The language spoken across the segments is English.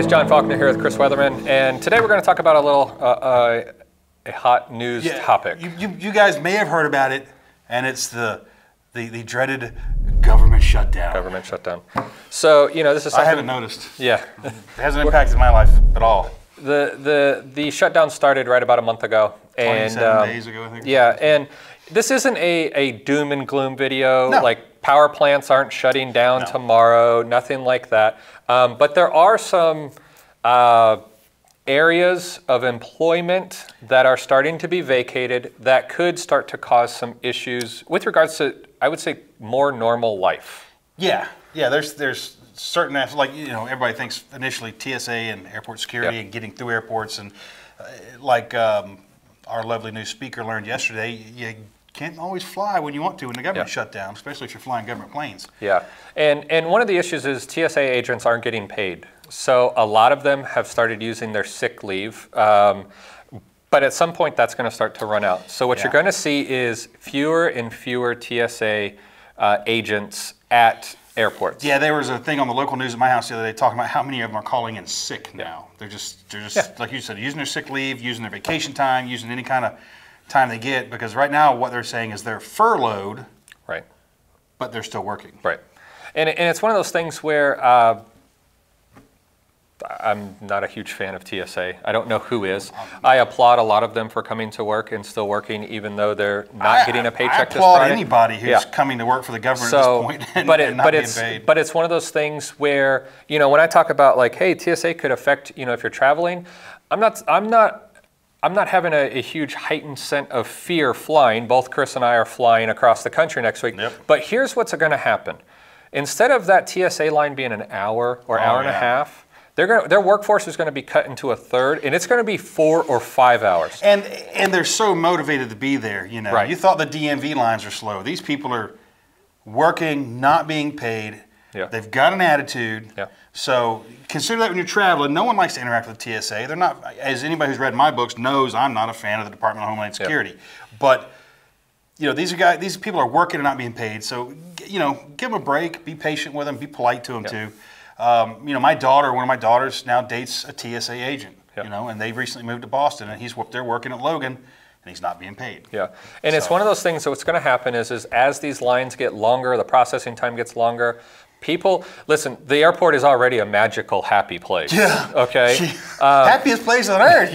guys, John Faulkner here with Chris Weatherman, and today we're going to talk about a little a hot news topic. You guys may have heard about it, and it's the dreaded government shutdown. Government shutdown. So this is something I haven't noticed. Yeah, it hasn't impacted my life at all. The shutdown started right about a month ago, and 27 days ago, I think. Yeah, and this isn't a doom and gloom video. No. Like power plants aren't shutting down tomorrow, nothing like that. But there are some areas of employment that are starting to be vacated that could start to cause some issues with regards to, I would say, more normal life. Yeah. There's certain, like everybody thinks initially TSA and airport security and getting through airports, and like our lovely new speaker learned yesterday, you can't always fly when you want to when the government shut down, especially if you're flying government planes. Yeah, and one of the issues is TSA agents aren't getting paid. So a lot of them have started using their sick leave, but at some point that's going to start to run out. So what you're going to see is fewer and fewer TSA agents at airports. Yeah, there was a thing on the local news at my house the other day talking about how many of them are calling in sick now. They're just like you said, using their sick leave, using their vacation time, using any kind of time they get, because right now what they're saying is they're furloughed, right? But they're still working, right? And it's one of those things where I'm not a huge fan of TSA. I don't know who is. I applaud a lot of them for coming to work and still working, even though they're not getting a paycheck this Friday. I applaud anybody who's coming to work for the government at this point and not being paid. But it's one of those things where when I talk about like, hey, TSA could affect if you're traveling, I'm not having a huge heightened sense of fear flying. Both Chris and I are flying across the country next week. Yep. But here's what's going to happen. Instead of that TSA line being an hour or hour and a half, their workforce is going to be cut into a third, and it's going to be 4 or 5 hours. And they're so motivated to be there. Right. You thought the DMV lines are slow. These people are working, not being paid. Yeah. They've got an attitude. Yeah. So consider that when you're traveling. No one likes to interact with TSA. They're not, as anybody who's read my books knows, I'm not a fan of the Department of Homeland Security. Yeah. But these people are working and not being paid. So give them a break. Be patient with them. Be polite to them too. One of my daughters now dates a TSA agent. And they recently moved to Boston, and they're working at Logan, and he's not being paid. Yeah, and it's one of those things. So what's going to happen is as these lines get longer, the processing time gets longer. People, listen, the airport is already a magical, happy place. Yeah. Okay. Happiest place on earth.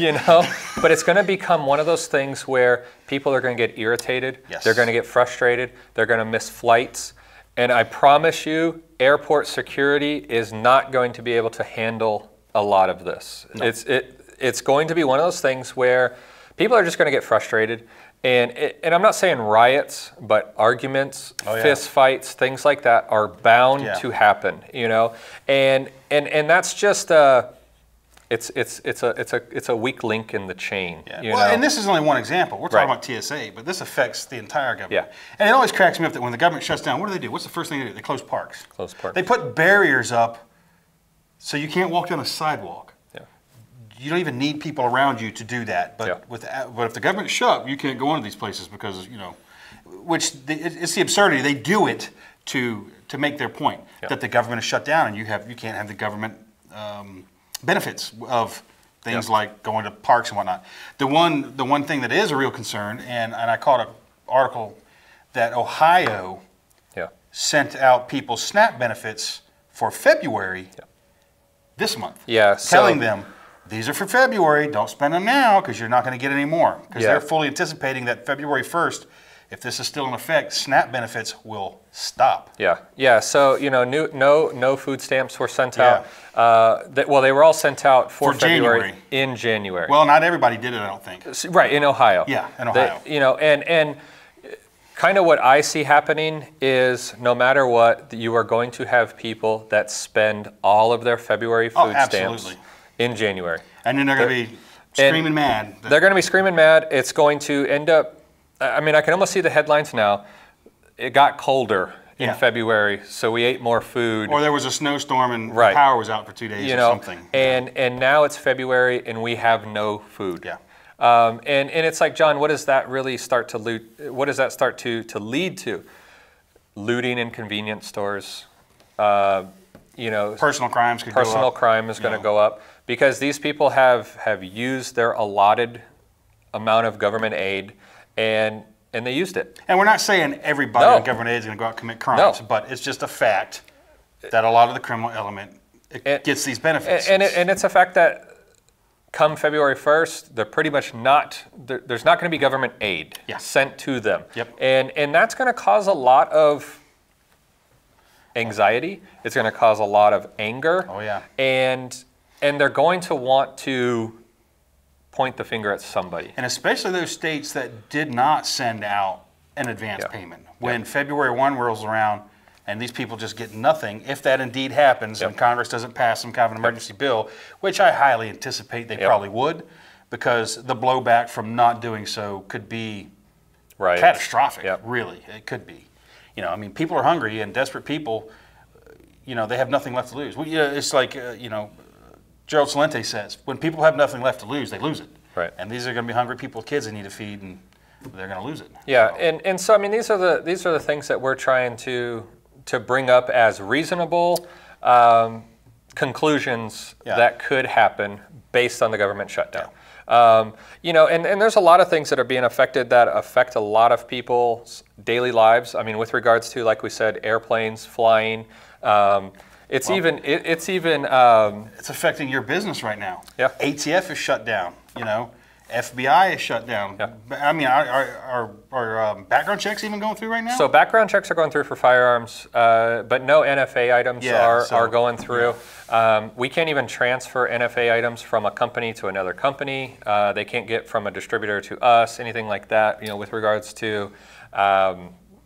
But it's going to become one of those things where people are going to get irritated. Yes. They're going to get frustrated. They're going to miss flights. And I promise you, airport security is not going to be able to handle a lot of this. No. It's going to be one of those things where people are just going to get frustrated. And I'm not saying riots, but arguments, fist fights, things like that are bound to happen. And that's just it's a weak link in the chain. Yeah. Well, and this is only one example. We're talking about TSA, but this affects the entire government. Yeah. And it always cracks me up that when the government shuts down, what do? What's the first thing they do? They close parks. Close parks. They put barriers up so you can't walk down a sidewalk. Yeah. You don't even need people around you to do that. But but if the government's shut, you can't go into these places because it's the absurdity. They do it to make their point that the government is shut down and you can't have the government benefits of things like going to parks and whatnot. The one thing that is a real concern, and I caught an article that Ohio sent out people SNAP benefits for February this month. Yeah, telling them these are for February. Don't spend them now because you're not going to get any more. Because they're fully anticipating that February 1st, if this is still in effect, SNAP benefits will stop. Yeah. So no food stamps were sent out. They were all sent out for February in January. Well, not everybody did it, I don't think. Right, in Ohio. Yeah, in Ohio. And kind of what I see happening is no matter what, you are going to have people that spend all of their February food stamps in January. And then they're going to be screaming mad. They're going to be screaming mad. It's going to end up, I can almost see the headlines now. It got colder in February, so we ate more food. Or there was a snowstorm and the power was out for 2 days or something. And now it's February and we have no food. Yeah. And it's like, John, what does that really start to loot? What does that start to lead to? Looting in convenience stores, personal crimes could go up. Personal crime is going to go up because these people have used their allotted amount of government aid and they used it. And we're not saying everybody on government aid is going to go out and commit crimes, but it's just a fact that a lot of the criminal element gets these benefits. And it's a fact that come February 1st, they're pretty much not, there's not going to be government aid sent to them. Yep. And that's going to cause a lot of anxiety. It's going to cause a lot of anger. Oh, yeah. And they're going to want to point the finger at somebody. And especially those states that did not send out an advance payment. When February 1 rolls around and these people just get nothing, if that indeed happens and Congress doesn't pass some kind of an emergency bill, which I highly anticipate they probably would, because the blowback from not doing so could be catastrophic, really. It could be. I mean, people are hungry and desperate people, they have nothing left to lose. It's like, Gerald Celente says, when people have nothing left to lose, they lose it. Right. And these are going to be hungry people with kids they need to feed, and they're going to lose it. Yeah, and so I mean, these are the things that we're trying to bring up as reasonable conclusions that could happen based on the government shutdown. And there's a lot of things that are being affected that affect a lot of people's daily lives. I mean, with regards to, like we said, airplanes flying. It's affecting your business right now. Yeah. ATF is shut down. FBI is shut down. Yeah. I mean, are background checks even going through right now? So background checks are going through for firearms, but no NFA items are going through. We can't even transfer NFA items from a company to another company. They can't get from a distributor to us, anything like that. With regards to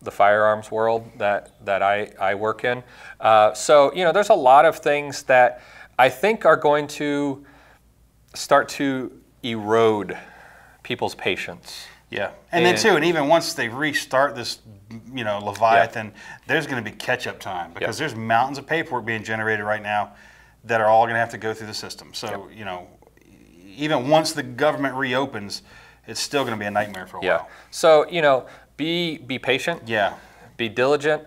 the firearms world that I work in. So there's a lot of things that I think are going to start to erode people's patience. Yeah, and then too, and even once they restart this, Leviathan, there's going to be catch-up time because there's mountains of paperwork being generated right now that are all going to have to go through the system. So even once the government reopens, it's still going to be a nightmare for a while. So be patient. Yeah. Be diligent.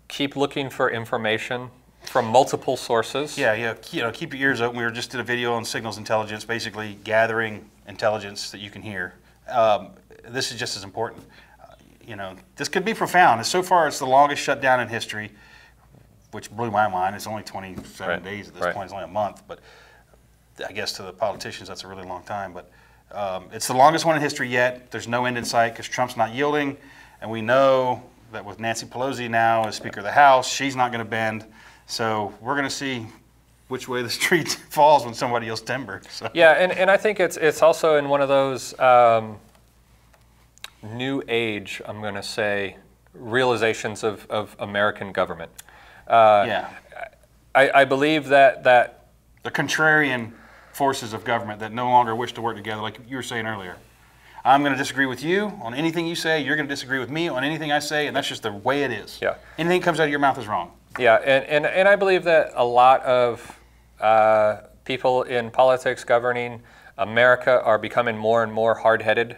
Keep looking for information from multiple sources. Yeah. Keep your ears open. We just did a video on signals intelligence, basically gathering intelligence that you can hear. This is just as important. This could be profound. So far, it's the longest shutdown in history, which blew my mind. It's only 27 days at this point. It's only a month, but I guess to the politicians, that's a really long time. But it's the longest one in history yet. There's no end in sight because Trump's not yielding, and we know that with Nancy Pelosi now as Speaker of the House, she's not going to bend. So we're going to see which way the street falls when somebody else timber. So. Yeah, and I think it's also in one of those new age, I'm going to say, realizations of American government. I believe that the contrarian forces of government that no longer wish to work together, like you were saying earlier. I'm going to disagree with you on anything you say. You're going to disagree with me on anything I say, and that's just the way it is. Yeah. Anything that comes out of your mouth is wrong. Yeah, and I believe that a lot of people in politics governing America are becoming more and more hard-headed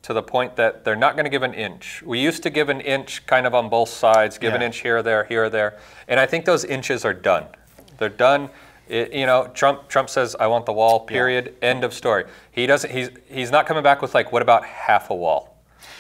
to the point that they're not going to give an inch. We used to give an inch kind of on both sides, give an inch here or there, and I think those inches are done. They're done. Trump says, I want the wall, period, end of story. He doesn't, he's not coming back with like, what about half a wall?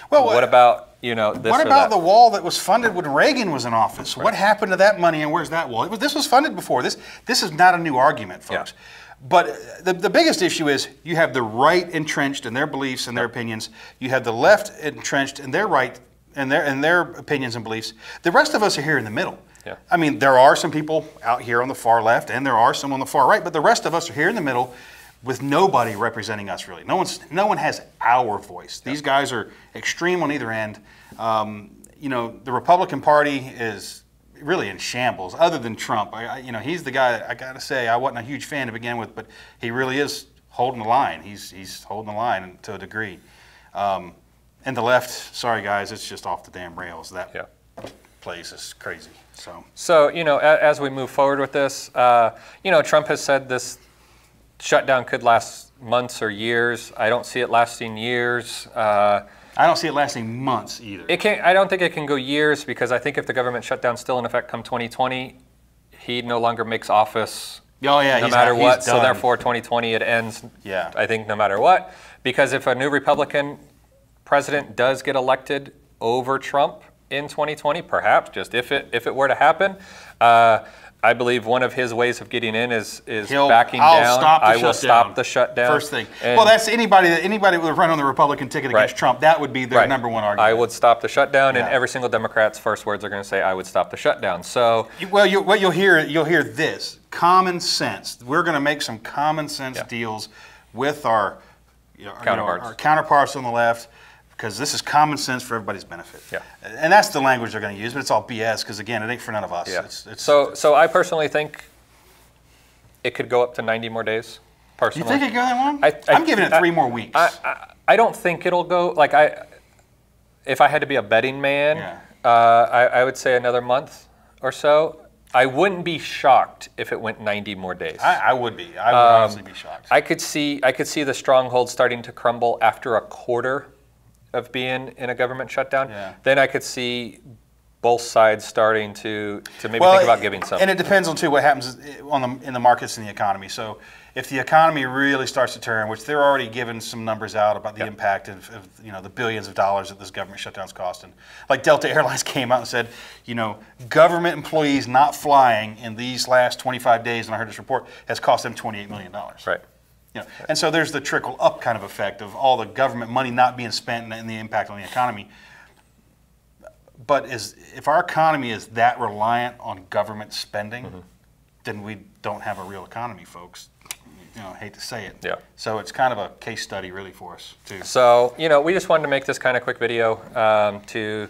Well, what about, this what about the wall that was funded when Reagan was in office? What happened to that money and where's that wall? This was funded before. This is not a new argument, folks. Yeah. But the biggest issue is you have the right entrenched in their beliefs and their opinions. You have the left entrenched in their right and their opinions and beliefs. The rest of us are here in the middle. Yeah. I mean, there are some people out here on the far left and there are some on the far right, but the rest of us are here in the middle with nobody representing us really. No one has our voice. These guys are extreme on either end. The Republican Party is really in shambles, other than Trump. He's the guy that I got to say I wasn't a huge fan to begin with, but he really is holding the line. He's holding the line to a degree. And the left, sorry guys, it's just off the damn rails. That place is crazy. So as we move forward with this, Trump has said this shutdown could last months or years. I don't see it lasting years. I don't see it lasting months either. I don't think it can go years because I think if the government shutdown's still in effect come 2020, he no longer makes office. Oh yeah, no matter what. So done. therefore, 2020 it ends. Yeah. I think no matter what, because if a new Republican president does get elected over Trump in 2020, perhaps just if it were to happen, I believe one of his ways of getting in is backing down. I will stop the shutdown. First thing. Well, that's anybody that would run on the Republican ticket against Trump. That would be their number one argument. I would stop the shutdown, and every single Democrat's first words are going to say, "I would stop the shutdown." So, well, what you'll hear this common sense. We're going to make some common sense deals with our counterparts on the left, because this is common sense for everybody's benefit. Yeah. And that's the language they're going to use, but it's all BS because, again, it ain't for none of us. Yeah. So I personally think it could go up to 90 more days, personally. You think it could go that long? I'm giving it 3 more weeks. I don't think it'll go, like, if I had to be a betting man, I would say another month or so. I wouldn't be shocked if it went 90 more days. I would be. I would honestly be shocked. I could see the stronghold starting to crumble after a quarter of being in a government shutdown. Yeah. Then I could see both sides starting to maybe think about giving some. And it depends on too what happens in the markets and the economy. So if the economy really starts to turn, which they're already giving some numbers out about the impact of the billions of dollars that this government shutdown's costing. Like Delta Airlines came out and said, government employees not flying in these last 25 days, and I heard this report, has cost them $28 million. Right. And so there's the trickle up kind of effect of all the government money not being spent and the impact on the economy. But if our economy is that reliant on government spending, then we don't have a real economy, folks. I hate to say it. Yeah. So it's kind of a case study really for us too. So, we just wanted to make this kind of quick video to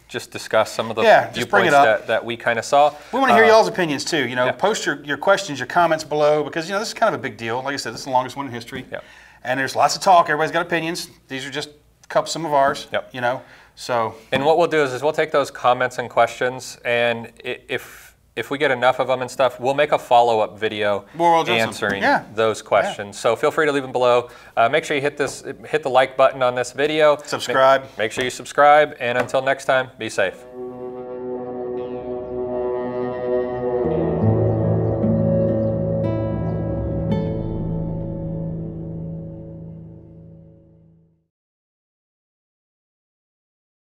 just discuss some of the viewpoints that we kind of saw. We want to hear y'all's opinions too. Post your questions, your comments below, because this is kind of a big deal. Like I said, this is the longest one in history. Yep. And there's lots of talk. Everybody's got opinions. These are just some of ours. Yep. So. And what we'll do is we'll take those comments and questions, and if we get enough of them and stuff, we'll make a follow-up video answering those questions. So feel free to leave them below. Make sure you hit the like button on this video. Subscribe. Make sure you subscribe, and until next time, be safe.